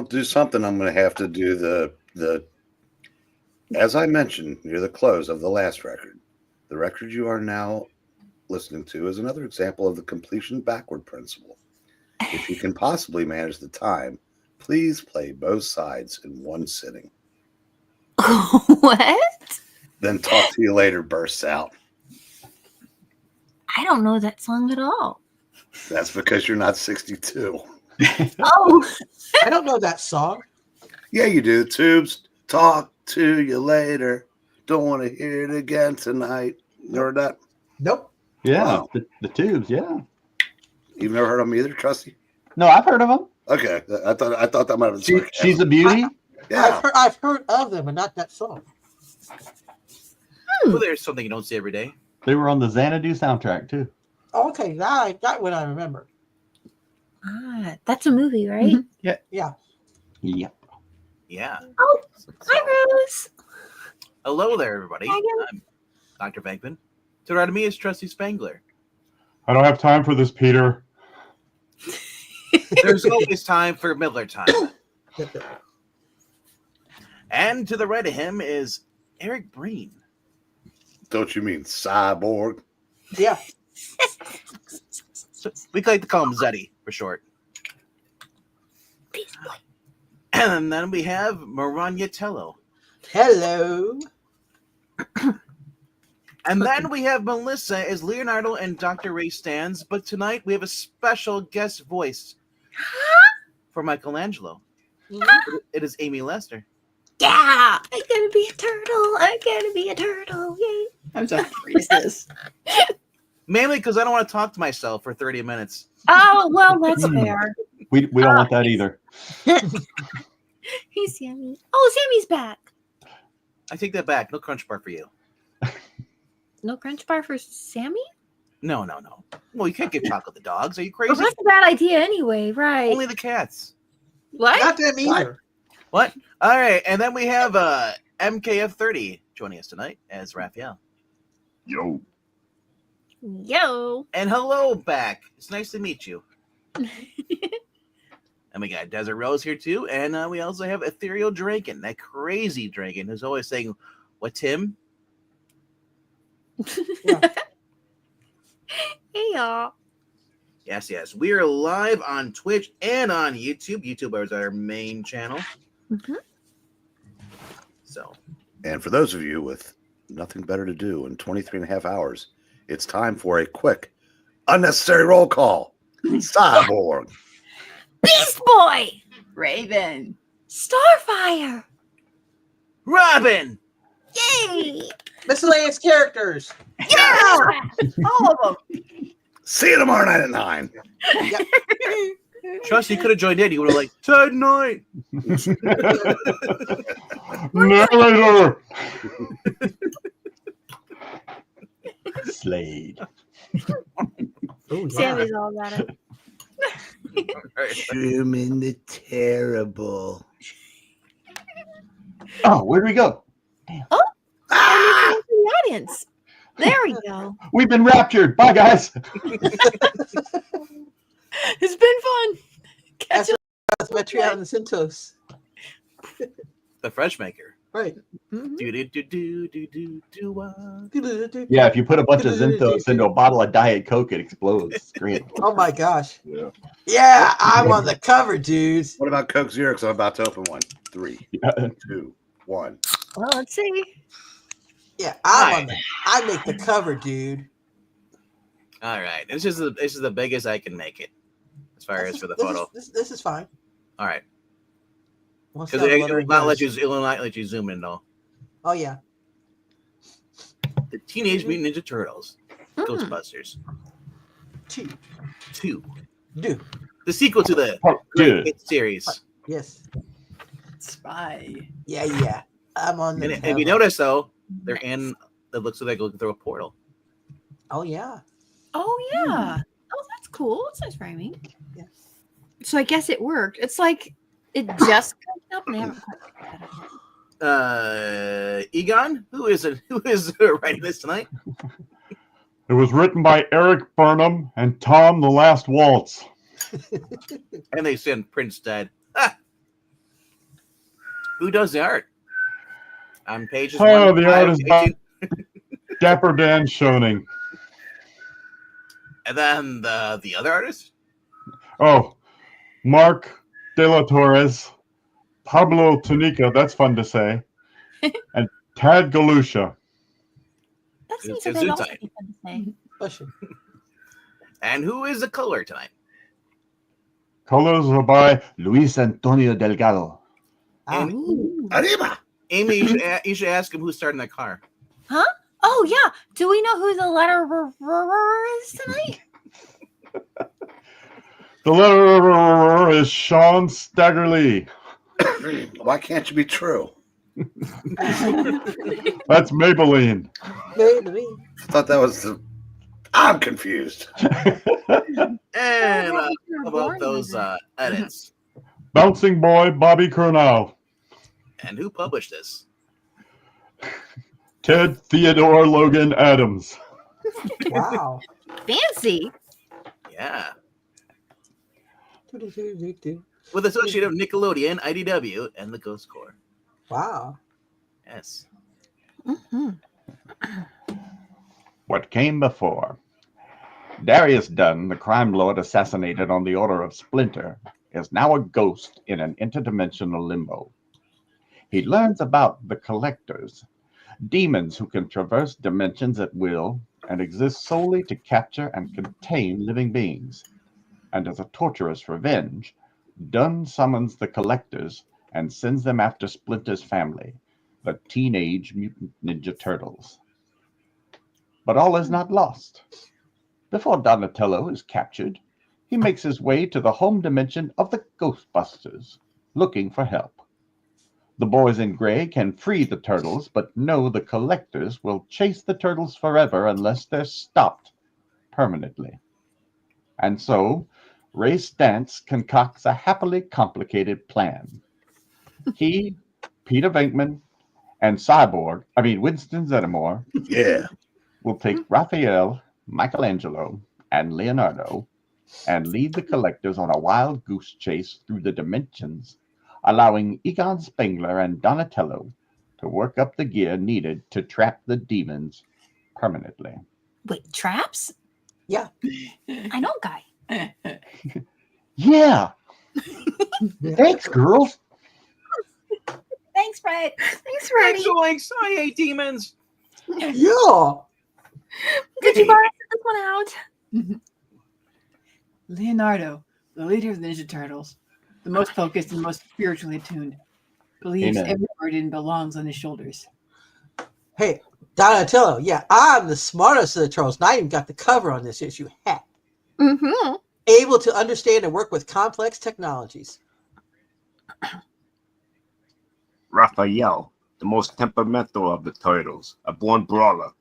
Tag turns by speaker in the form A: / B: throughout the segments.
A: don't do something, I'm going to have to do the. As I mentioned near the close of the last record, the record you are now listening to is another example of the completion backward principle. If you can possibly manage the time, please play both sides in one sitting.
B: What?
A: Then talk to you later bursts out.
B: I don't know that song at all.
A: That's because you're not 62.
B: Oh,
C: I don't know that song.
A: Yeah, you do. Tubes, talk to you later. Don't want to hear it again tonight. You heard that?
C: Nope.
D: Yeah,
A: Wow.
D: the Tubes. Yeah.
A: You've never heard of them either, Trusty?
D: No, I've heard of them.
A: Okay, I thought that might have been sarcasm.
D: She's a beauty.
A: Yeah.
C: I've heard of them, but not that song.
E: Well, there's something you don't see every day.
D: They were on the Xanadu soundtrack too.
C: Okay, that one I remember.
B: That's a movie, right?
C: Yeah.
D: Yep.
E: Yeah.
B: Oh, hi, Rose.
E: Hello there, everybody.
B: Hi again.
E: I'm Dr. Venkman. To the right of me is Trusty Spangler.
F: I don't have time for this, Peter.
E: There's always time for Miller time. And to the right of him is Erik Breen.
A: Don't you mean cyborg?
C: Yeah.
E: So we like to call him Zeddy for short.
B: Peace, boy.
E: And then we have Maranyatello.
C: Hello.
E: And then we have Melissa as Leonardo and Dr. Ray Stans. But tonight we have a special guest voice for Michelangelo. It is Amy Lester.
B: Yeah, I gotta be a turtle. I gotta be a turtle. Yay.
G: I'm sorry. Freeze this.
E: Mainly because I don't want to talk to myself for 30 minutes.
B: Oh, well, that's fair.
D: We don't want that either.
B: Hey, Sammy. Oh, Sammy's back.
E: I take that back. No crunch bar for you.
B: No crunch bar for Sammy?
E: No. Well, you can't give chocolate to dogs. Are you
B: Well,
E: crazy?
B: that's a bad idea anyway, right?
E: Only the cats.
B: What?
C: Not them either.
E: What? All right. And then we have MKF30 joining us tonight as Raphael.
F: Yo.
B: Yo.
E: And hello back. It's nice to meet you. And we got Desert Rose here too. And we also have Ethereal Dragon, that crazy dragon who's always saying, "What, Tim?"
C: Yeah.
B: Hey, y'all.
E: Yes. We are live on Twitch and on YouTube. YouTube is our main channel.
B: Mhm.
E: So,
A: And for those of you with nothing better to do in 23 and a half hours, it's time for a quick, unnecessary roll call. Cyborg.
B: Beast Boy.
G: Raven.
B: Starfire.
E: Robin!
B: Yay.
C: Miscellaneous characters.
B: Yeah.
G: All of them.
A: See you tomorrow night at 9.
E: Trust you could have joined in. You would have like, tonight.
F: Narrator.
D: Slade.
C: Ooh,
B: Sammy's all about it.
A: Truman the Terrible.
D: Oh, where do we go?
B: Oh, the audience. There we go.
D: We've been raptured. Bye, guys.
G: It's been fun. Catch you.
C: That's my tree out in the Centos.
E: The Fresh Maker.
C: Right.
E: Do-do-do-do-do-do-do-do.
D: Yeah, if you put a bunch of Zinthos into a bottle of Diet Coke, it explodes. It's great.
C: Oh my gosh.
F: Yeah.
C: Yeah, I'm on the cover, dudes.
A: What about Coke Zero? Because I'm about to open one. 3,
D: Yeah.
A: 2, 1.
B: Well, let's see.
C: Yeah,
E: Hi.
C: I make the cover, dude.
E: All right. This is the biggest I can make it as far as for the photo.
C: This is fine.
E: All right.
C: We'll
E: Because
C: see how
E: it
C: Mother
E: will not let
C: goes.
E: you. It will not let you zoom in though.
C: Oh yeah.
E: The Teenage Mutant Ninja Turtles, Ghostbusters
C: Two.
E: 2,
C: Do.
E: the sequel to the
D: Part
E: great
D: two.
E: hit series.
C: Yes.
G: Spy.
C: Yeah. I'm on the
E: And if you
C: cover.
E: notice though, they're in. It looks like they're going through a portal.
C: Oh yeah.
G: Oh, yeah. Oh, that's cool. It's nice framing.
C: Yeah.
G: So I guess it worked. It's like it just comes up and they haven't quite figured that out yet.
E: Egon, who is writing this tonight?
F: It was written by Erik Burnham and Tom the Last Waltz.
E: And they send Prince dead. Ah, Who does the art? On pages
F: Oh,
E: 1 to
F: the
E: 5,
F: art is by
E: 18.
F: Dapper Dan Schoening.
E: And then the other artist?
F: Oh, Mark De La Torres, Pablo Tunica, that's fun to say, and Tad Galusha.
B: That seems
E: It's
B: like also
E: Gesundheit.
B: be fun to say.
C: Question.
E: And who is the color tonight?
F: Colors are by
D: Luis Antonio Delgado.
C: Ah,
B: Ooh.
A: Arriba!
E: Amy, you should ask him who's starting that car.
B: Huh? Oh yeah. Do we know who the letterer is tonight?
F: the letter is Sean Staggerly.
A: Why can't you be true?
F: That's Maybelline.
C: maybe.
A: I thought that was the. I'm confused.
E: And
G: Oh,
E: how
G: you're
E: about
G: born
E: those
G: with it.
E: edits?
F: Bouncing boy Bobby Cornell.
E: And who published this?
F: Ted Theodore Logan Adams.
C: Wow.
B: Fancy.
E: Yeah.
C: Do-do-do-do-do.
E: With associate of Nickelodeon, IDW, and the Ghost Corps.
C: Wow.
E: Yes.
B: Mm-hmm.
D: What came before? Darius Dunn, the crime lord assassinated on the order of Splinter, is now a ghost in an interdimensional limbo. He learns about the Collectors, demons who can traverse dimensions at will and exist solely to capture and contain living beings. And as a torturous revenge, Dunn summons the Collectors and sends them after Splinter's family, the Teenage Mutant Ninja Turtles. But all is not lost. Before Donatello is captured, he makes his way to the home dimension of the Ghostbusters, looking for help. The boys in gray can free the turtles, but know the Collectors will chase the turtles forever unless they're stopped permanently. And so, Ray Stantz concocts a happily complicated plan. He, Peter Venkman, and Winston Zeddemore,
A: Yeah.
D: will take Raphael, Michelangelo, and Leonardo and lead the Collectors on a wild goose chase through the dimensions, allowing Egon Spengler and Donatello to work up the gear needed to trap the demons permanently.
B: Wait, traps?
C: Yeah.
B: I know, guy.
D: Yeah! Thanks, girls!
B: Thanks, Fred. Thanks,
E: Thanks,
B: Freddy.
E: Zoinks! I hate demons!
C: Yeah.
B: Could you borrow this one out?
G: Leonardo, the leader of the Ninja Turtles, the most focused and most spiritually attuned, believes
D: Amen.
G: every burden belongs on his shoulders.
C: Hey, Donatello. Yeah, I'm the smartest of the trolls. And I even got the cover on this issue. Hat.
B: Mm-hmm.
C: Able to understand and work with complex technologies.
H: Raphael, the most temperamental of the turtles, a born brawler.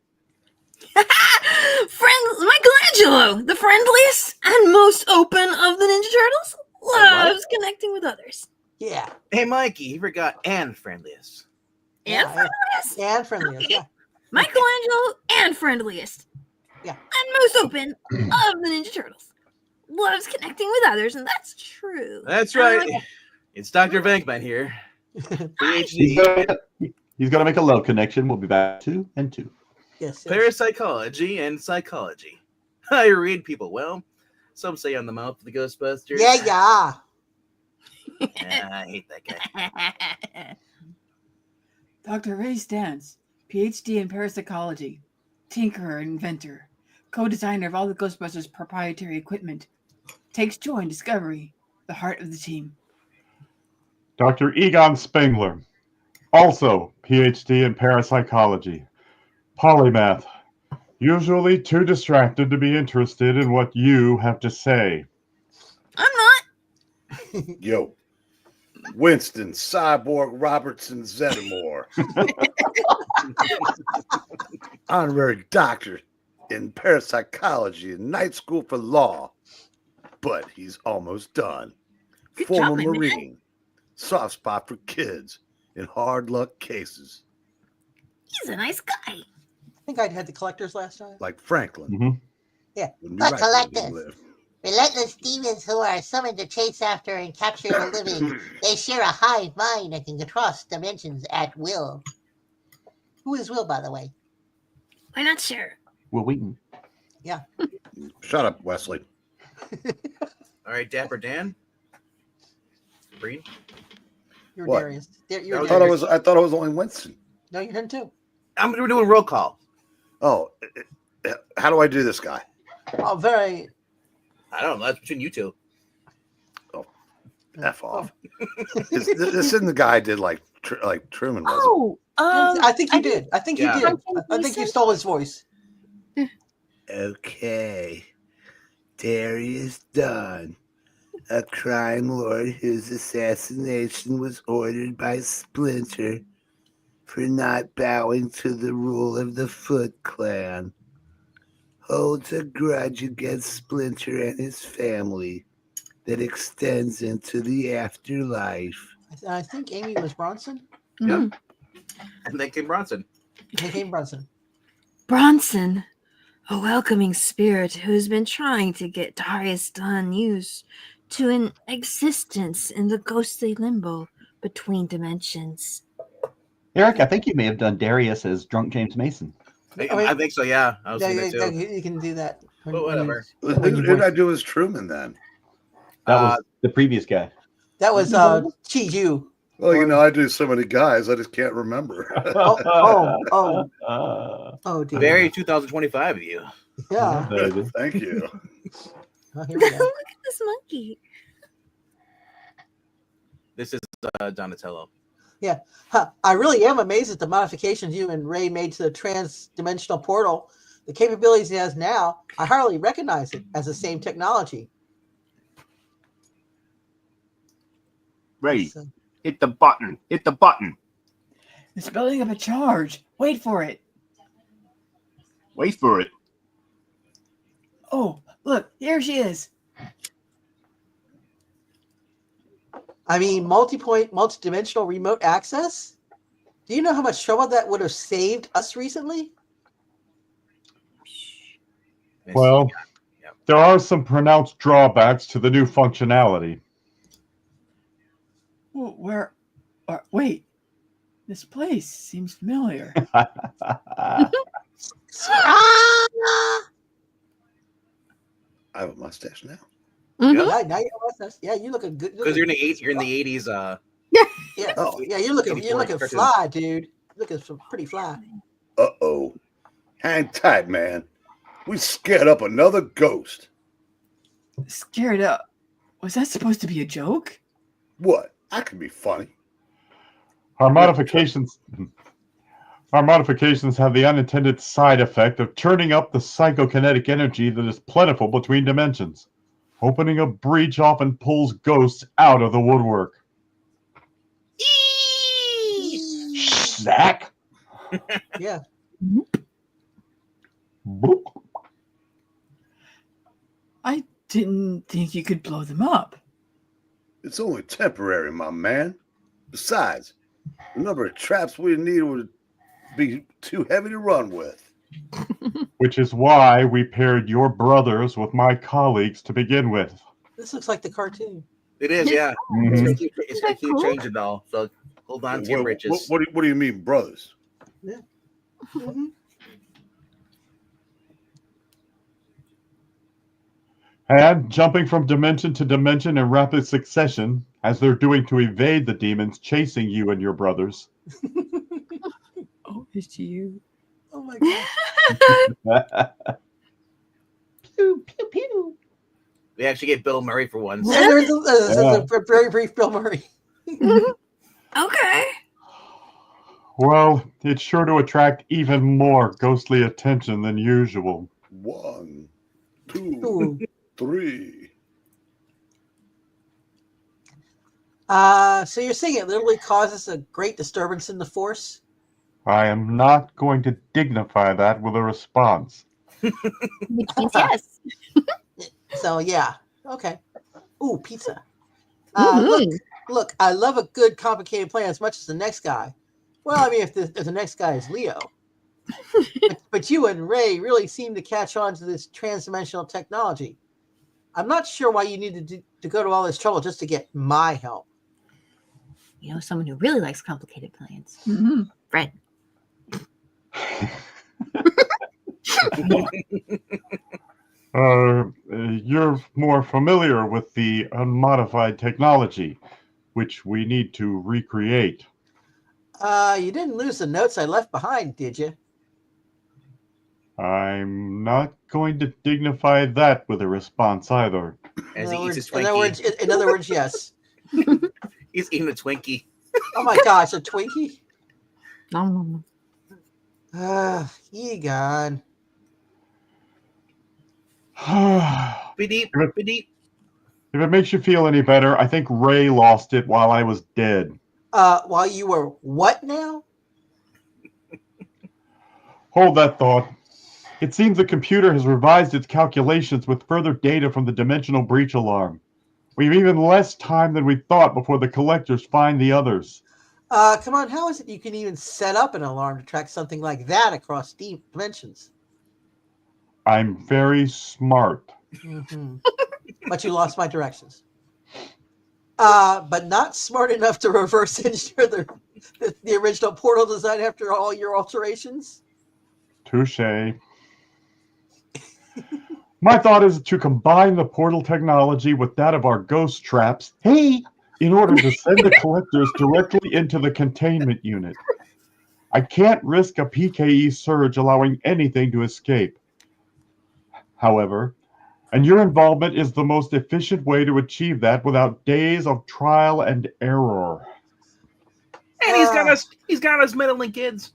B: Michelangelo, the friendliest and most open of the Ninja Turtles, loves connecting with others.
C: Yeah.
E: Hey, Mikey, you forgot and friendliest.
B: And
C: Yeah,
B: friendliest.
C: And friendliest. Yeah.
B: Michelangelo and friendliest.
C: Yeah.
B: And most open of the Ninja Turtles. Loves connecting with others, and that's true.
E: That's
B: I
E: right.
B: like-
E: It's Dr. Venkman here.
D: He's
E: PhD,
D: gonna make a love connection. We'll be back 2 and 2.
C: Yes.
E: parapsychology and psychology. I read people well. Some say I'm the mouth of the Ghostbusters.
C: Yeah.
E: Yeah, I hate that guy.
G: Dr. Ray Stantz, PhD in parapsychology, tinkerer and inventor, co-designer of all the Ghostbusters proprietary equipment, takes joy in discovery, the heart of the team.
F: Dr. Egon Spengler, also PhD in parapsychology, polymath, usually too distracted to be interested in what you have to say.
B: I'm not.
A: Yo. Winston Cyborg Robertson Zeddemore. Honorary doctor in parapsychology and night school for law. But he's almost done.
B: Good
A: Former
B: job, my man.
A: Marine. Soft spot for kids in hard luck cases.
B: He's a nice guy.
C: I think I'd had the Collectors last time.
A: Like Franklin.
F: Mhm.
C: Yeah.
A: When we
C: The
A: write where we
C: Collectors.
A: live.
I: Relentless demons who are summoned to chase after and capture the living. They share a hive mind and can cross dimensions at will. Who is Will, by the way?
B: We're not sure.
D: Will Wheaton.
C: Yeah.
A: Shut up, Wesley.
E: All right, Dapper Dan. Breen.
C: You're
A: What?
C: Darius.
E: I
A: I
C: Darius.
A: thought it was only Winston.
C: No, you're him too.
E: We're doing roll call.
A: Oh, how do I do this guy?
C: Oh, very.
E: I don't know. That's between you two.
A: F off. this isn't the guy I did like Truman was.
B: Oh,
C: I think you did. I think
E: Yeah.
C: you did. I think you stole his voice.
A: Okay. Darius Dunn, a crime lord whose assassination was ordered by Splinter for not bowing to the rule of the Foot Clan, holds a grudge against Splinter and his family that extends into the afterlife.
C: I think Amy was Bronson.
E: Yeah. And then came Bronson.
C: They came Bronson.
B: Bronson, a welcoming spirit who's been trying to get Darius Dunn used to an existence in the ghostly limbo between dimensions.
D: Erik, I think you may have done Darius as drunk James Mason.
E: I think so, yeah. I was thinking that too.
C: You can do that.
E: But whatever.
A: Who did I do as Truman then?
D: That was the previous guy.
C: That was Chi Yu.
A: Well, I do so many guys, I just can't remember.
C: Oh, dear.
E: Very 2025 of you.
C: Yeah.
A: Thank you.
C: Oh, here we
B: Look
C: go.
B: at this monkey.
E: This is Donatello.
C: Yeah. Huh. I really am amazed at the modifications you and Ray made to the trans-dimensional portal. The capabilities it has now, I hardly recognize it as the same technology.
H: Ray,
C: So,
H: hit the button. Hit the button.
G: It's building up a charge. Wait for it.
H: Wait for it.
G: Oh, look, here she is.
C: I mean, multi-point, multi-dimensional remote access? Do you know how much trouble that would have saved us recently?
F: Well, there are some pronounced drawbacks to the new functionality.
G: Wait. This place seems familiar.
A: I have a mustache now.
C: Yeah, now you know us. Yeah, you look a good.
E: Because you're in the 80s.
C: Yeah,
A: Oh.
C: yeah, you're looking
E: cartoon.
C: fly, dude. Looking pretty fly.
A: Uh-oh. Hang tight, man. We scared up another ghost.
G: Scared up. Was that supposed to be a joke?
A: What? That could be funny.
F: Our modifications have the unintended side effect of turning up the psychokinetic energy that is plentiful between dimensions. Opening a breach often pulls ghosts out of the woodwork. Zach?
C: Yeah.
F: Boop.
G: I didn't think you could blow them up.
A: It's only temporary, my man. Besides, the number of traps we need would be too heavy to run with.
F: Which is why we paired your brothers with my colleagues to begin with.
C: This looks like the cartoon.
E: It is, yeah.
F: Mhm.
E: It's going to keep changing, though. So hold on to your britches.
A: What do you mean, brothers?
C: Yeah. Mm-hmm.
F: And jumping from dimension to dimension in rapid succession, as they're doing to evade the demons chasing you and your brothers.
G: Oh, it's you.
C: Oh my god.
D: Pew, pew, pew.
E: We actually get Bill Murray for once.
C: Yeah, there's a very brief Bill Murray.
B: Okay.
F: Well, it's sure to attract even more ghostly attention than usual.
A: 1, 2,
C: Ooh.
A: 3.
C: So you're saying it literally causes a great disturbance in the force?
F: I am not going to dignify that with a response.
B: Which means yes.
C: So yeah. Okay. Ooh, pizza.
B: Mhm.
C: Look, I love a good complicated plan as much as the next guy. Well, I mean, if the next guy is Leo. but you and Ray really seem to catch on to this transdimensional technology. I'm not sure why you needed to go to all this trouble just to get my help.
B: You know, someone who really likes complicated plans.
G: Mhm.
B: Fred.
F: You're more familiar with the unmodified technology, which we need to recreate.
C: You didn't lose the notes I left behind, did you?
F: I'm not going to dignify that with a response either.
E: As he eats his
C: In
E: Twinkie.
C: other words, yes.
E: He's eating a Twinkie.
C: Oh my gosh, a Twinkie?
B: No.
C: Egon.
E: Beep, beep.
F: If it makes you feel any better, I think Ray lost it while I was dead.
C: While you were what now?
F: Hold that thought. It seems the computer has revised its calculations with further data from the dimensional breach alarm. We have even less time than we thought before the collectors find the others.
C: Come on, how is it you can even set up an alarm to track something like that across dimensions?
F: I'm very smart.
C: Mm-hmm. But you lost my directions. But not smart enough to reverse engineer the original portal design after all your alterations?
F: Touché. My thought is to combine the portal technology with that of our ghost traps, in order to send the collectors directly into the containment unit. I can't risk a PKE surge allowing anything to escape. However, and your involvement is the most efficient way to achieve that without days of trial and error.
E: And he's got us middling kids.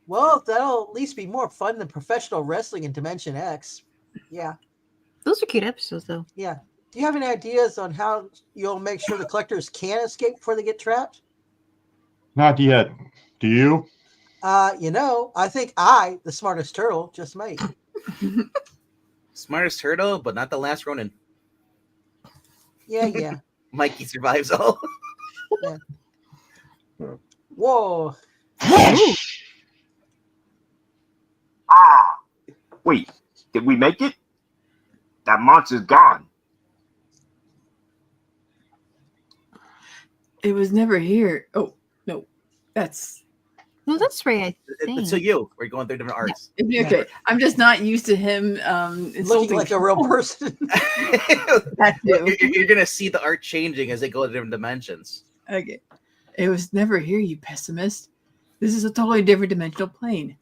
C: Well, that'll at least be more fun than professional wrestling in Dimension X. Yeah.
B: Those are cute episodes, though.
C: Yeah. Do you have any ideas on how you'll make sure the collectors can escape before they get trapped?
F: Not yet. Do you?
C: I think the smartest turtle, just might.
E: Smartest turtle, but not the last Ronin.
C: Yeah.
E: Mikey survives all.
C: Yeah. Whoa.
H: Wait, did we make it? That monster's gone.
G: It was never here. Oh, no. That's
B: Ray, I think.
E: So we're going through different arts.
G: yeah. Okay. I'm just not used to him
C: Looking like a real person.
E: You're going to see the art changing as they go to different dimensions.
G: Okay. It was never here, you pessimist. This is a totally different dimensional plane.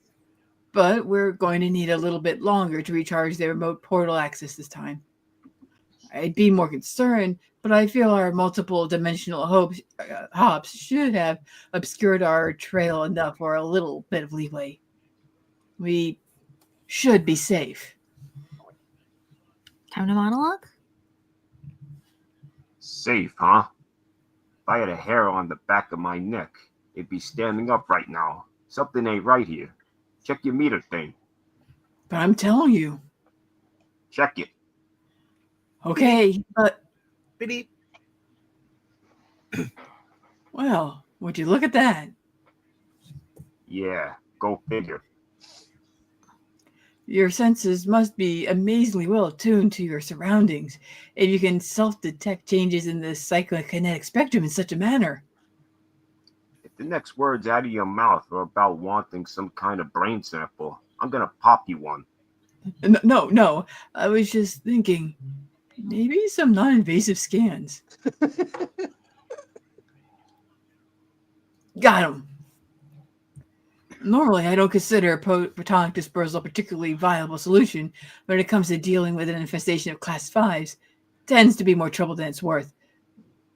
G: But we're going to need a little bit longer to recharge the remote portal access this time. I'd be more concerned, but I feel our multiple dimensional hops should have obscured our trail enough for a little bit of leeway. We should be safe.
B: Time to monologue?
H: Safe, huh? If I had a hair on the back of my neck, it'd be standing up right now. Something ain't right here. Check your meter thing.
G: But I'm telling you.
H: Check it.
G: Okay, but...
E: Beep.
G: Well, would you look at that?
H: Yeah, go figure.
G: Your senses must be amazingly well attuned to your surroundings if you can self-detect changes in the psychokinetic spectrum in such a manner.
H: If the next words out of your mouth are about wanting some kind of brain sample, I'm gonna pop you one.
G: No. I was just thinking, maybe some non-invasive scans. Got him. Normally, I don't consider protonic dispersal a particularly viable solution when it comes to dealing with an infestation of class 5s. Tends to be more trouble than it's worth.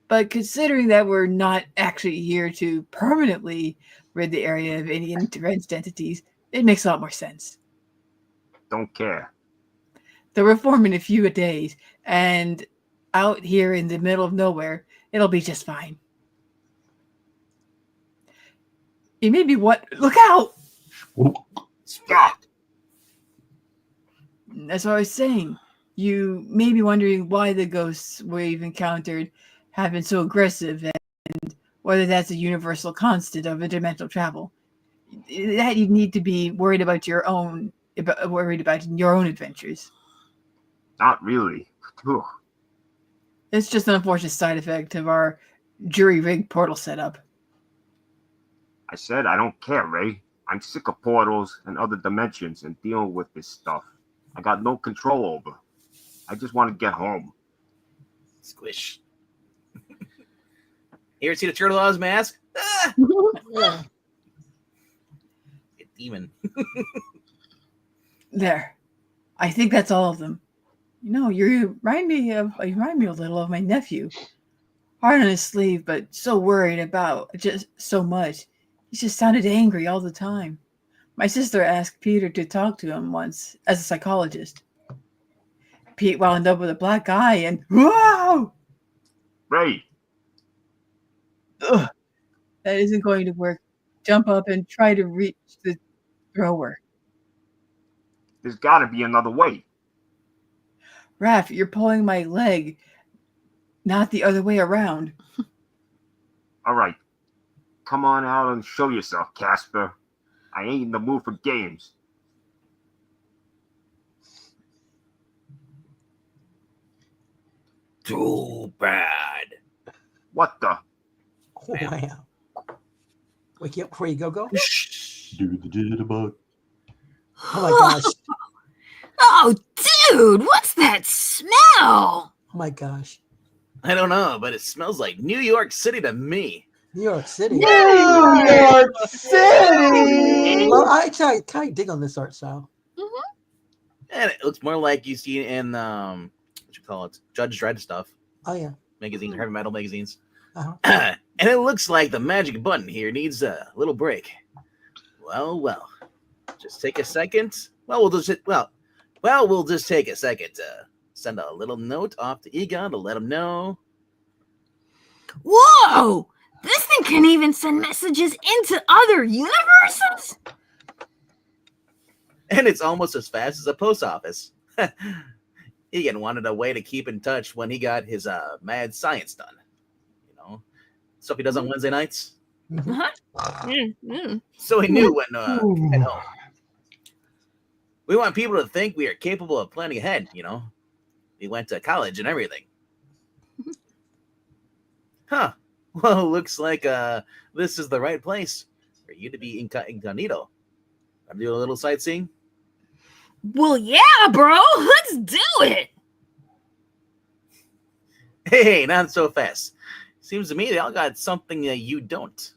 G: But considering that we're not actually here to permanently rid the area of any intervened entities, it makes a lot more sense.
H: Don't care.
G: They'll reform in a few days, and out here in the middle of nowhere, it'll be just fine. It may be what? Look out!
H: Stop!
G: That's what I was saying. You may be wondering why the ghosts we've encountered have been so aggressive and whether that's a universal constant of interdimensional travel. That you need to be worried about in your own adventures.
H: Not really. Ugh.
G: It's just an unfortunate side effect of our jury-rigged portal setup.
H: I said I don't care, Ray. I'm sick of portals and other dimensions and dealing with this stuff. I got no control over. I just want to get home.
E: Squish. You ever see the Turtle Ghostbusters mask? Ah!
C: Yeah.
E: A demon.
G: There. I think that's all of them. You know, you remind me a little of my nephew. Hard on his sleeve, but so worried about just so much. He just sounded angry all the time. My sister asked Peter to talk to him once as a psychologist. Pete wound up with a black eye and whoa!
H: Ray,
G: Ugh, that isn't going to work. Jump up and try to reach the thrower.
H: there's got to be another way.
G: Raph, you're pulling my leg, not the other way around.
H: All right. Come on out and show yourself, Casper. I ain't in the mood for games.
E: Too bad.
H: What the?
C: Wow. Wake you up before you go.
F: Do the jitterbug.
C: Oh my gosh.
B: Oh, dude, what's that smell?
C: Oh my gosh.
E: I don't know, but it smells like New York City to me.
C: New York City.
D: New York City!
C: Well, I kind of dig on this art style.
E: And it looks more like you see in what you call it, Judge Dredd stuff.
C: Oh yeah.
E: Magazines, heavy metal magazines.
C: Uh-huh.
E: And it looks like the magic button here needs a little break. Well. Just take a second. We'll just take a second to send a little note off to Egon to let him know.
B: Whoa! This thing can even send messages into other universes?
E: And it's almost as fast as a post office. Egan wanted a way to keep in touch when he got his mad science done. You know, stuff he does on Wednesday nights. So he knew when to head home. We want people to think we are capable of planning ahead, you know. We went to college and everything. Huh. Well, looks like this is the right place for you to be incognito. I'm doing a little sightseeing.
B: Well, yeah, bro. Let's do it.
E: Hey, not so fast. Seems to me they all got something that you don't.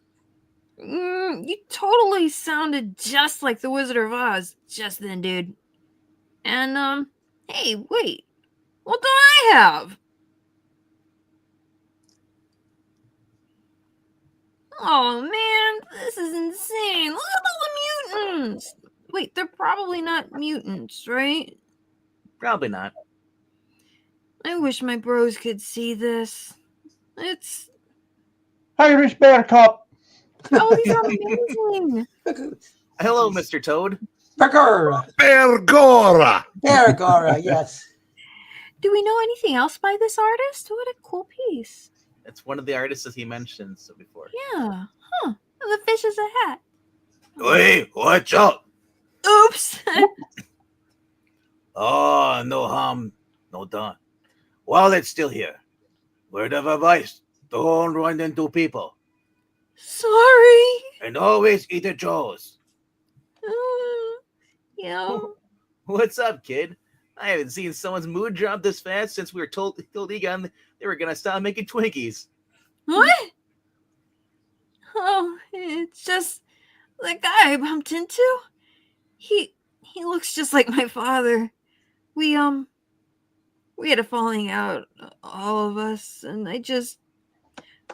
B: You totally sounded just like the Wizard of Oz just then, dude. And, hey, wait. What do I have? Oh, man, this is insane. Look at all the mutants. Wait, they're probably not mutants, right?
E: Probably not.
B: I wish my bros could see this. It's...
D: Irish Bear Cup.
B: Oh, these are amazing.
E: Hello, Mr. Toad.
C: Bergora.
A: Bergora!
C: Bergora, yes.
B: Do we know anything else by this artist? What a cool piece.
E: It's one of the artists that he mentioned before.
B: Yeah. Huh. The fish is a hat.
E: Hey, watch out.
B: Oops.
E: Oh, no harm, no done. While it's still here, word of advice, don't run into people.
B: Sorry.
E: And always eat at Joe's.
B: Yeah.
E: What's up, kid? I haven't seen someone's mood drop this fast since we were told Egon they were gonna stop making Twinkies.
B: What? Oh, it's just the guy I bumped into. He looks just like my father. We had a falling out, all of us, and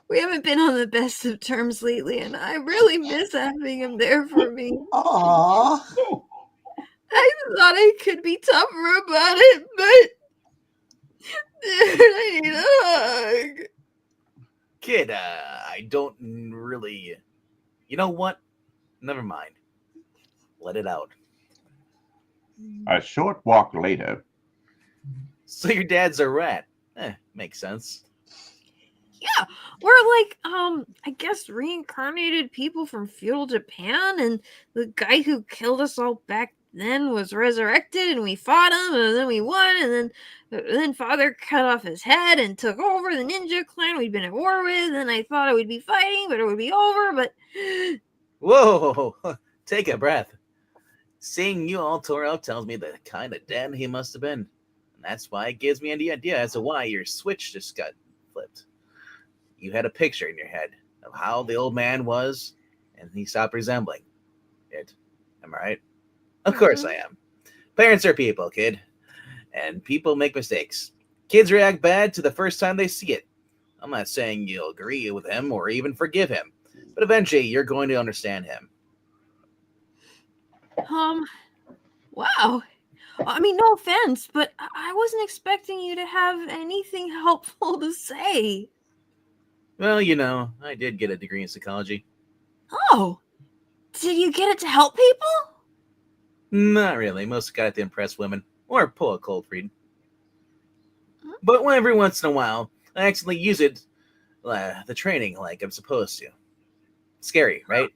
B: we haven't been on the best of terms lately, and I really miss having him there for me.
C: Aww.
B: I thought I could be tougher about it, but dude, I need a hug.
E: Kid, I don't really... You know what? Never mind. Let it out.
D: A short walk later.
E: So your dad's a rat. Makes sense.
B: Yeah, we're like, I guess reincarnated people from feudal Japan, and the guy who killed us all back then was resurrected, and we fought him, and then we won, and then Father cut off his head and took over the ninja clan we'd been at war with, and I thought I would be fighting, but it would be over, but...
E: Whoa, take a breath. Seeing you all tore up tells me the kind of dead he must have been. And that's why it gives me the idea as to why your switch just got flipped. You had a picture in your head of how the old man was, and he stopped resembling it. Am I right? Of course I am. Parents are people, kid. And people make mistakes. Kids react bad to the first time they see it. I'm not saying you'll agree with him or even forgive him, but eventually you're going to understand him.
B: Wow. I mean, no offense, but I wasn't expecting you to have anything helpful to say.
E: Well, you know, I did get a degree in psychology.
B: Oh, did you get it to help people?
E: Not really. Most got it to impress women or pull a cold read. But every once in a while, I actually use it, the training like I'm supposed to. Scary, right?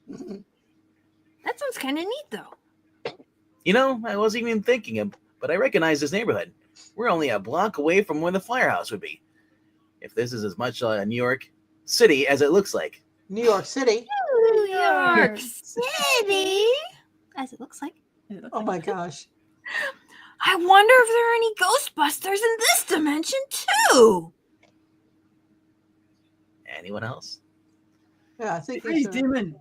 B: That sounds kind of neat, though.
E: You know, I wasn't even thinking of, but I recognize this neighborhood. We're only a block away from where the firehouse would be. If this is as much New York City as it looks like.
C: New York City.
B: New York City, as it looks like.
C: Oh my gosh.
B: I wonder if there are any Ghostbusters in this dimension, too.
E: Anyone else?
C: Yeah, I think
G: Freeze demon.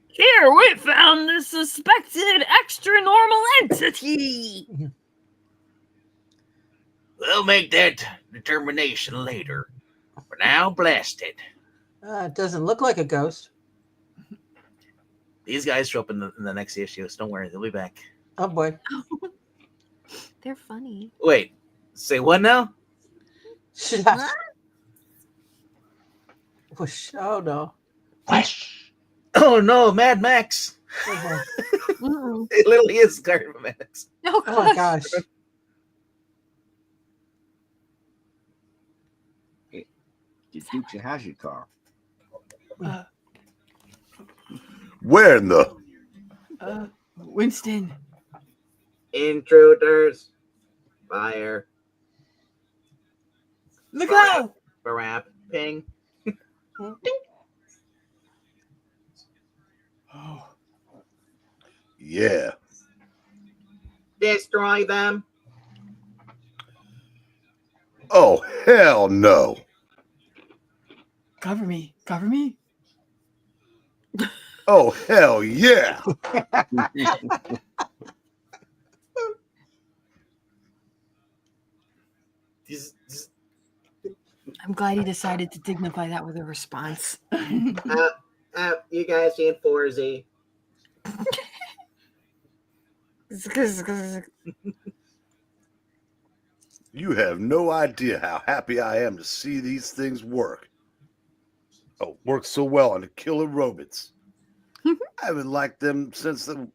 B: Here, we found the suspected extra-normal entity.
E: We'll make that determination later. For now, blast it.
C: It doesn't look like a ghost.
E: These guys show up in the next issue, so don't worry, they'll be back.
C: Oh boy.
B: They're funny.
E: Wait, say what now?
C: Whoosh. Oh no.
D: Whoosh.
E: Oh no, Mad Max.
C: Oh,
E: It literally is Garden Max.
B: Oh,
C: oh my gosh.
H: Your future has your car.
A: Where in the?
G: Winston.
E: Intruders. Fire.
G: Look out!
E: Barap. Ping.
G: Oh,
A: Yeah.
E: Destroy them.
A: Oh, hell no.
G: cover me. Cover me.
A: Oh, hell yeah.
G: I'm glad he decided to dignify that with a response.
E: You guys seen 4Z?
A: You have no idea how happy I am to see these things work. Oh, work so well on the killer robots. I haven't liked them since that one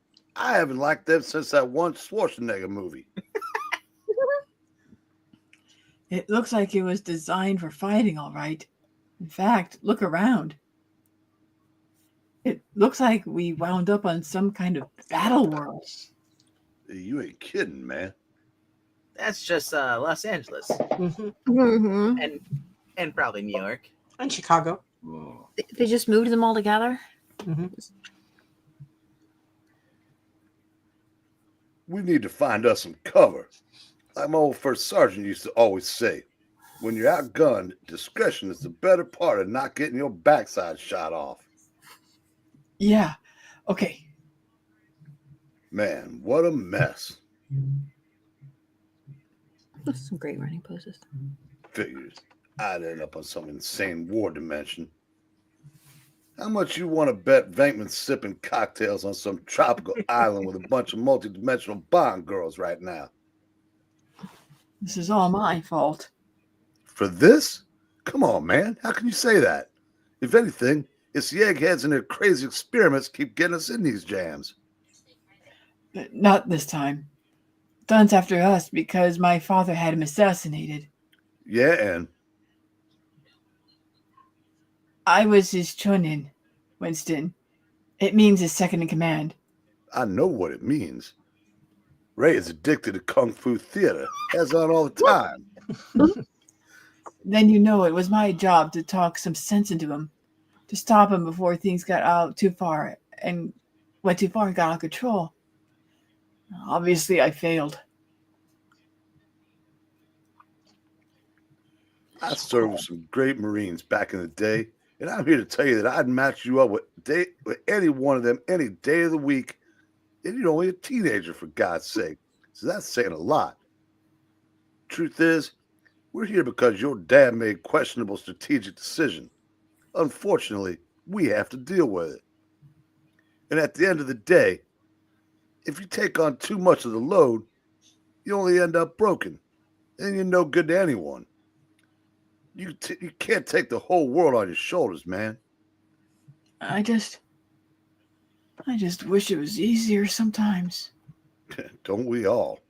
A: Schwarzenegger movie.
G: It looks like it was designed for fighting, all right. In fact, look around. It looks like we wound up on some kind of battle world.
A: You ain't kidding, man.
E: That's just Los Angeles
C: Mm-hmm.
E: and probably New York.
C: And Chicago.
H: Oh.
B: They just moved them all together?
C: Mm-hmm.
A: We need to find us some cover. Like my old first sergeant used to always say, when you're outgunned, discretion is the better part of not getting your backside shot off.
G: Yeah. Okay.
A: Man, what a mess.
B: That's some great running poses.
A: Figures. I'd end up on some insane war dimension. How much you want to bet Venkman's sipping cocktails on some tropical island with a bunch of multi-dimensional Bond girls right now?
G: This is all my fault.
A: For this? Come on, man. How can you say that? If anything, it's the eggheads and their crazy experiments keep getting us in these jams.
G: Not this time. Dunn's after us because my father had him assassinated.
A: Yeah, and
G: I was his chunin, Winston. It means his second in command.
A: I know what it means. Ray is addicted to Kung Fu theater. Has on all the time.
G: Then you know it was my job to talk some sense into him, to stop him before things got out too far and went too far and got out of control. Obviously, I failed.
A: I served with some great Marines back in the day, and I'm here to tell you that I'd match you up with any one of them any day of the week. And you're only a teenager, for God's sake. So that's saying a lot. Truth is, we're here because your dad made questionable strategic decision. Unfortunately, we have to deal with it. And at the end of the day, if you take on too much of the load, you only end up broken, and you're no good to anyone. You can't take the whole world on your shoulders, man.
G: I just wish it was easier sometimes.
A: Don't we all?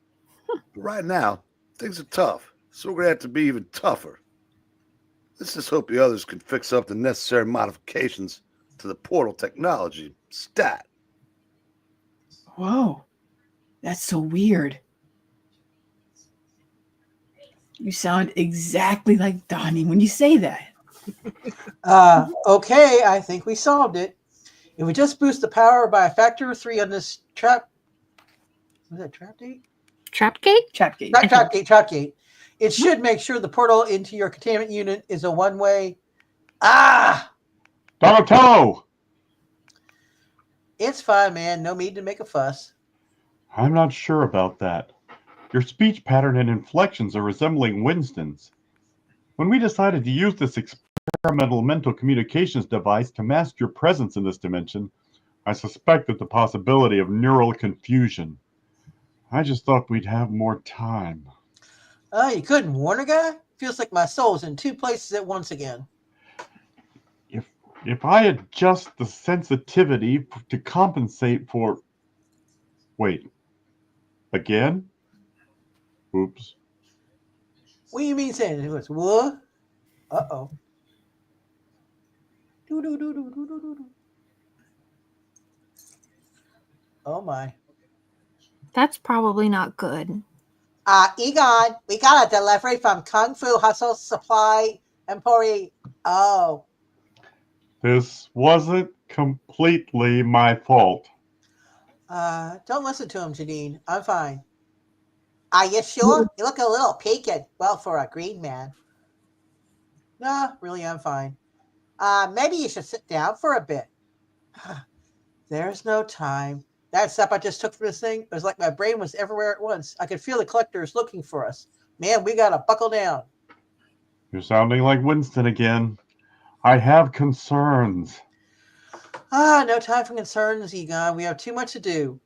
A: But right now, things are tough, so we're going to have to be even tougher. Let's just hope the others can fix up the necessary modifications to the portal technology. Stat.
G: Whoa, that's so weird. You sound exactly like Donnie when you say that.
C: Okay, I think we solved it. If we just boost the power by a factor of 3 on this trap... Was that trap gate?
B: Trap gate?
G: Trap gate.
C: Not trap gate, trap gate. It should make sure the portal into your containment unit is a one-way... Ah!
F: Donatello!
C: It's fine, man. No need to make a fuss.
F: I'm not sure about that. Your speech pattern and inflections are resembling Winston's. When we decided to use this experimental mental communications device to mask your presence in this dimension, I suspected the possibility of neural confusion. I just thought we'd have more time.
C: You couldn't warn a guy? Feels like my soul's in 2 places at once again.
F: If I adjust the sensitivity to compensate for... Wait. Again? Oops.
C: What do you mean saying it was what? Uh-oh. Oh my.
B: That's probably not good.
I: Egon, we got a delivery from Kung Fu Hustle Supply Emporium. Oh.
F: This wasn't completely my fault.
C: Don't listen to him, Janine. I'm fine.
I: Are you sure? You look a little peaked. Well, for a green man.
C: Nah, really, I'm fine.
I: Maybe you should sit down for a bit.
C: There's no time. That step I just took from this thing, it was like my brain was everywhere at once. I could feel the collectors looking for us. Man, we gotta buckle down.
F: You're sounding like Winston again. I have concerns.
C: No time for concerns, Egon. We have too much to do.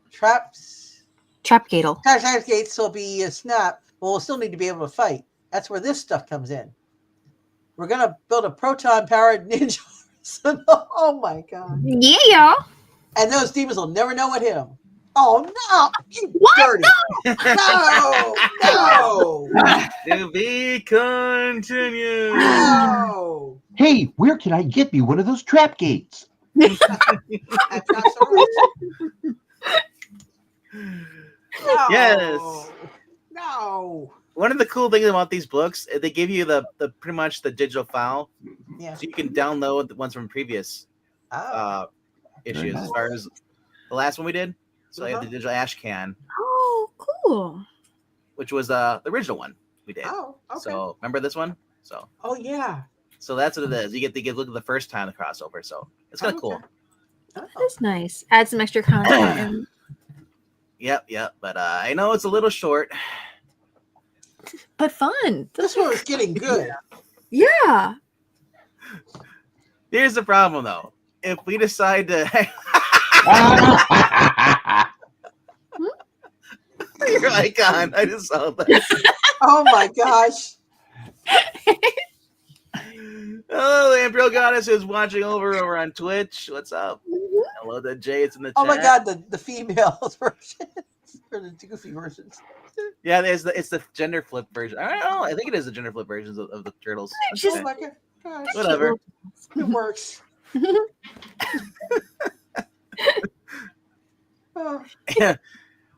B: Trap gate'll.
C: Trap gates will be a snap, but we'll still need to be able to fight. That's where this stuff comes in. We're gonna build a proton-powered ninja arsenal. Oh my god.
B: Yeah.
C: And those demons will never know what hit them. Oh no! You
B: What?
C: dirty! No!
E: To be continued.
C: No!
D: Hey, where can I get me one of those trap gates?
C: That's not so right. No.
E: Yes.
C: No.
E: One of the cool things about these books, they give you the pretty much the digital file,
C: Yeah.
E: so you can download the ones from previous issues.
D: nice.
E: As far as the last one we did, so I had the digital ash can,
B: Oh, cool.
E: which was the original one we did.
C: Oh, okay.
E: So remember this one? So
C: Yeah.
E: that's what it is. You get to look at the first time the crossover. So it's kind of cool.
B: That is nice. Add some extra content. And
E: Yep. But I know it's a little short.
B: but fun.
C: This one was getting good.
B: Yeah.
E: Here's the problem, though. If we decide to, you're icon. I just saw that.
C: Oh my gosh.
E: Oh, the Imperial Goddess is watching over on Twitch. What's up? Hello, the Jay. It's in the chat.
C: Oh my god, the female versions or the goofy versions.
E: Yeah, it's the gender flip version. I don't know. I think it is the gender flip versions of the turtles.
B: Just-
C: Oh my gosh.
E: Whatever.
C: It works. Oh,
E: Yeah.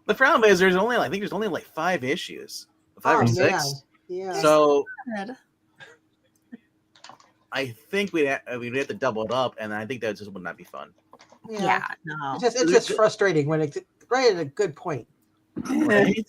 E: The problem is there's only like 5 issues, 5 or
C: oh,
E: 6.
C: man. Yeah.
E: So
B: Good.
E: I think we'd have to double it up, and I think that just would not be fun.
B: Yeah, no.
C: It's just frustrating when it's right at a good point.
E: Right?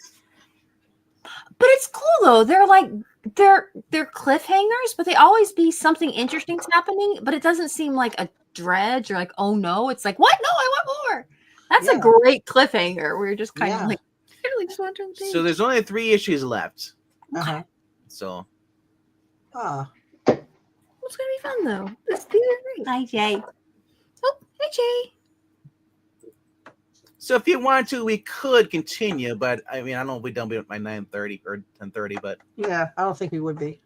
B: But it's cool though. They're cliffhangers, but they always be something interesting's happening. But it doesn't seem like a dredge or like, oh no. It's like, what? No, I want more. That's a
C: Yeah.
B: great cliffhanger. Where you're just kind
C: Yeah.
B: of like, I really just want to
E: So there's only 3 issues left.
C: Uh-huh.
E: So
C: Ah.
B: It's gonna be fun though. These are great. Hi Jay. Oh, hey Jay.
E: So if you want to, we could continue, but I mean, I don't know if we'd done by 9:30 or 10:30, but
C: Yeah, I don't think we would be.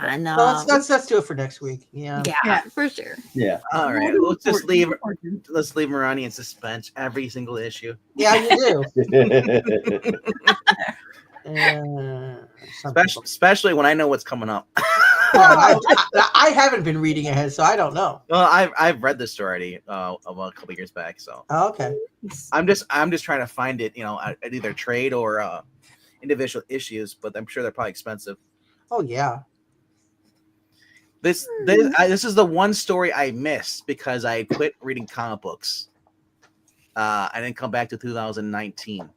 B: Yeah, no.
C: So let's do it for next week. Yeah.
B: Yeah, for sure.
D: Yeah.
E: all right, let's just leave Marani in suspense every single issue.
C: Yeah, you do.
E: Especially when I know what's coming up.
C: Well, I haven't been reading ahead, so I don't know.
E: Well, I've read this already a couple years back, so
C: Oh, okay.
E: I'm just trying to find it, at either trade or individual issues, but I'm sure they're probably expensive.
C: Oh yeah.
E: This is the one story I missed because I quit reading comic books. I didn't come back to 2019,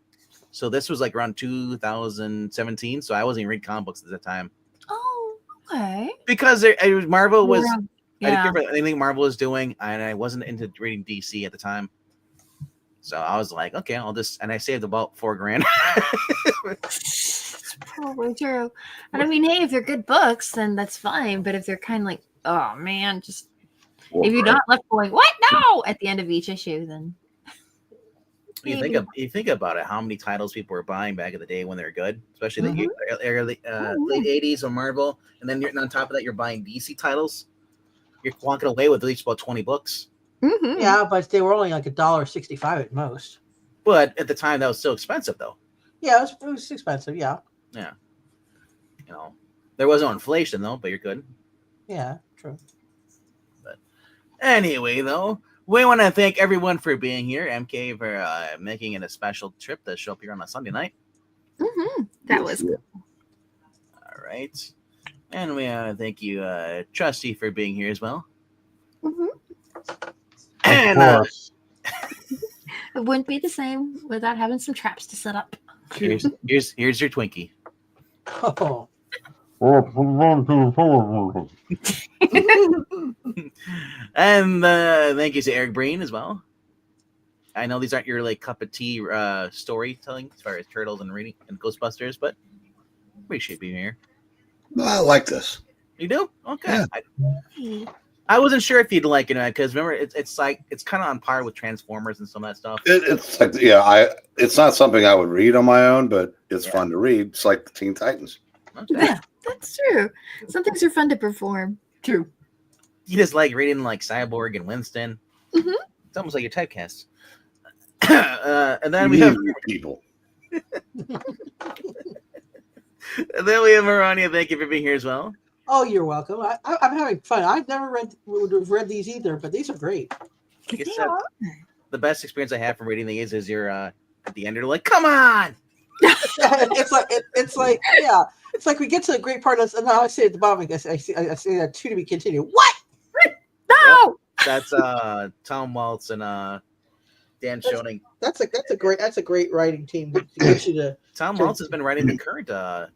E: so this was like around 2017. So I wasn't even reading comic books at the time.
B: Oh, okay.
E: Because Marvel was. I
B: Yeah.
E: didn't care for anything Marvel was doing, and I wasn't into reading DC at the time. So I was like, okay, and I saved about $4,000.
B: It's probably true. And I mean, hey, if they're good books, then that's fine. But if they're kind of like, oh man, just if you're not left going, what? No, at the end of each issue, then
E: You think about it, how many titles people were buying back in the day when they're good, especially the late 80s on Marvel, and then on top of that, you're buying DC titles. You're walking away with at least about 20 books.
B: Mm-hmm.
C: Yeah, but they were only like $1.65 at most.
E: But at the time, that was still expensive, though.
C: Yeah, it was expensive. Yeah.
E: Yeah. There was no inflation, though, but you're good.
C: Yeah, true.
E: But anyway, though, we want to thank everyone for being here. MK for making it a special trip to show up here on a Sunday night.
B: Mm-hmm. That was good.
E: All right. And we want to thank you, Trusty, for being here as well.
B: Mm-hmm.
E: And
B: It wouldn't be the same without having some traps to set up.
E: here's your Twinkie.
C: Oh.
E: And thank you to Erik Breen as well. I know these aren't your like cup of tea storytelling as far as Turtles and reading and Ghostbusters, but appreciate being here.
A: I like this.
E: You do? Okay.
A: Yeah.
E: I wasn't sure if you'd like it because remember it's like it's kind of on par with Transformers and some of that stuff.
A: It's like it's not something I would read on my own, but it's fun to read. It's like the Teen Titans.
E: Okay.
B: Yeah, that's true. Some things are fun to perform.
G: True.
E: You just like reading like Cyborg and Winston.
B: Mm-hmm.
E: It's almost like your typecast. And then we have
A: people.
E: And then we have Marania. Thank you for being here as well.
C: Oh, you're welcome. I'm having fun. I've never read these either, but these are great.
E: Like I said, the best experience I have from reading these is you're at the end. You're like, come on.
C: it's like yeah. It's like we get to a great part of this, and now I say at the bottom, I say that to be continued. What?
B: No.
E: That's Tom Waltz and Dan Schoening.
C: That's a great writing team to get you to.
E: Tom Waltz has been writing the current Ninja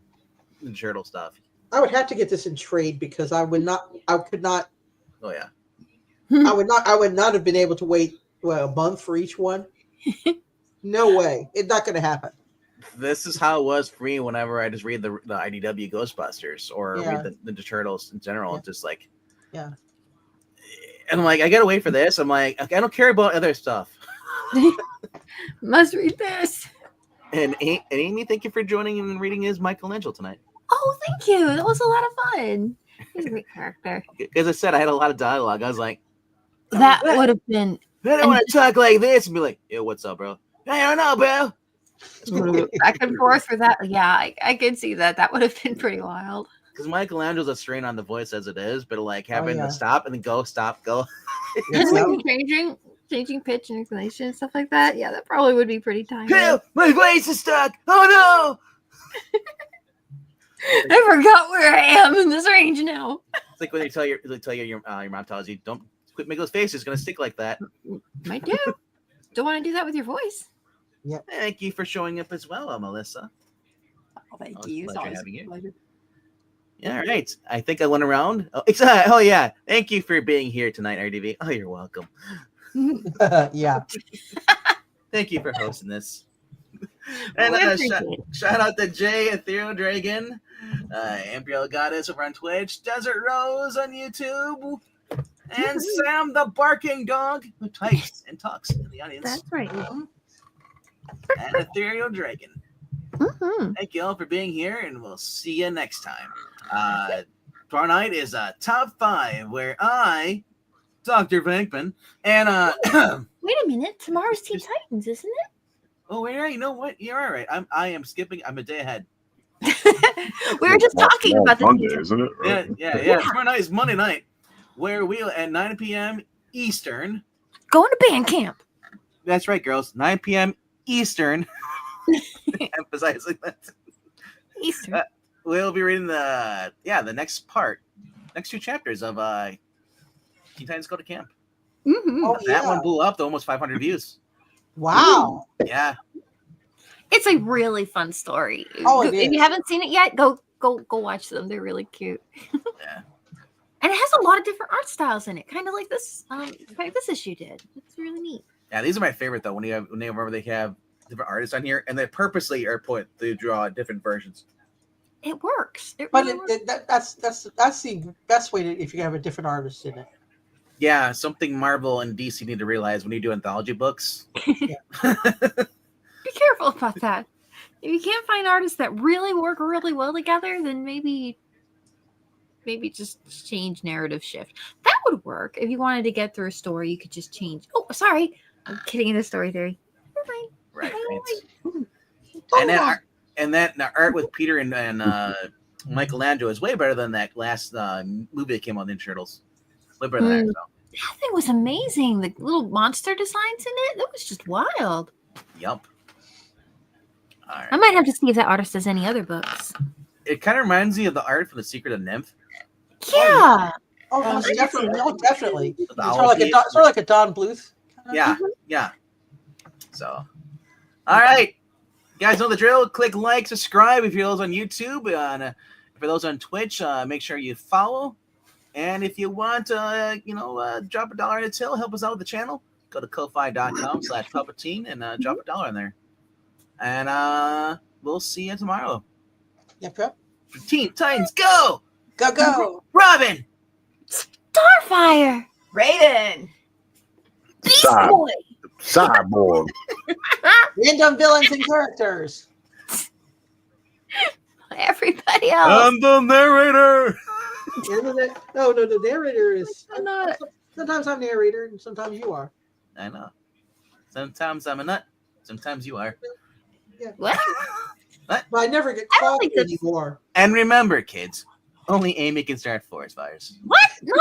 E: Turtle stuff.
C: I would have to get this in trade because I could not.
E: Oh yeah.
C: I would not have been able to wait a month for each one. No way. It's not going to happen.
E: This is how it was for me whenever I just read the IDW Ghostbusters or read the Ninja Turtles in general. It's just like,
C: yeah.
E: And I'm like, I gotta wait for this. I'm like, I don't care about other stuff.
B: Must read this.
E: And Amy, thank you for joining and reading his Michelangelo tonight.
B: Oh, thank you. That was a lot of fun. He's a great character.
E: As I said, I had a lot of dialogue. I was like,
B: that would have been.
E: I don't want to talk like this and be like, yo, what's up, bro? I don't know, bro.
B: Back and forth for that. Yeah, I could see that. That would have been pretty wild.
E: because Michelangelo's a strain on the voice as it is, but like having
C: yeah.
E: to stop and then go, stop, go.
B: Changing pitch and inclination and stuff like that. Yeah, that probably would be pretty tiring.
E: Help! My voice is stuck. Oh no!
B: I forgot where I am in this range now.
E: It's like when they tell your mom tells you, don't quit making those faces. It's gonna stick like that.
B: Might do. Don't want to do that with your voice.
E: Thank you for showing up as well, Melissa.
G: Oh, thank
E: Always
G: you.
E: a
G: It's
E: pleasure
G: always
E: having you.
G: a pleasure.
E: Yeah, all right. I think I went around. Oh yeah. Thank you for being here tonight, RDV. Oh, you're welcome.
C: Yeah.
E: Thank you for hosting this. And
B: We appreciate it.
E: shout out to Jay, Ethereal Dragon, Imperial Goddess over on Twitch, Desert Rose on YouTube, and Sam the Barking Dog, who types and talks in the audience.
B: That's right.
E: And Ethereal Dragon.
B: Mm-hmm.
E: Thank you all for being here, and we'll see you next time. Tomorrow night is Top 5, where I, Dr. Venkman, and
B: Wait a minute. Tomorrow's Teen Titans, isn't it?
E: oh wait, you know what? You're all right. I am skipping. I'm a day ahead.
B: We were just talking about the
F: Monday,
B: Teen
F: isn't it?
E: Yeah. Tomorrow night is Monday night, where we'll at 9 p.m. Eastern.
B: Going to band camp.
E: That's right, girls. 9 p.m. Eastern. Emphasizing that.
B: Eastern.
E: We'll be reading the next two chapters of Teen Titans Go to Camp.
B: Mm-hmm.
C: Oh,
E: That
C: yeah.
E: one blew up to almost 500 views.
C: Wow.
E: Yeah.
B: It's a really fun story.
C: Oh, it
B: if
C: is.
B: you haven't seen it yet, go watch them. They're really cute.
E: Yeah.
B: And it has a lot of different art styles in it, kind of like this issue did. It's really neat.
E: Yeah, these are my favorite though. Whenever they have different artists on here, and they purposely are put to draw different versions.
B: It works. It
C: But
B: really works.
C: that's the best way to, if you have a different artist in it.
E: Yeah, something Marvel and DC need to realize when you do anthology books.
B: Be careful about that. If you can't find artists that really work really well together, then maybe just change narrative shift. That would work. If you wanted to get through a story, you could just change. Oh, sorry. I'm kidding in the story theory. Never mind.
E: Right.
C: Oh,
E: And that art with Peter and Michelangelo is way better than that last movie that came on Ninja Turtles. Way better than that. So.
B: That thing was amazing. The little monster designs in it. That was just wild.
E: Yup. All right.
B: I might have to see if that artist does any other books.
E: It kind of reminds me of the art for The Secret of Nymph.
B: Yeah.
C: Oh, most definitely. Oh, definitely.
E: The
C: It's
E: owl
C: sort of
E: piece.
C: like a Don Bluth.
E: Yeah. So, all right. You guys know the drill. Click like, subscribe if you're those on YouTube. And for those on Twitch, make sure you follow. And if you want, drop $1 in the till, help us out with the channel. Go to ko-fi.com/Palpatine and drop $1 in there. And we'll see you tomorrow.
C: Yep.
E: Teen Titans, go!
C: Go.
E: Robin!
B: Starfire.
J: Raiden.
B: Beast Boy.
A: Cyborg.
C: Random villains and characters.
B: Everybody else.
E: the narrator!
C: No, the narrator is.
B: I'm not.
C: Sometimes I'm narrator, and sometimes you are.
E: I know. Sometimes I'm a nut. Sometimes you are.
B: What?
C: But I never get
B: I don't
C: caught
B: think that's-
C: anymore.
E: And remember, kids, only Amy can start forest fires.
B: What? No.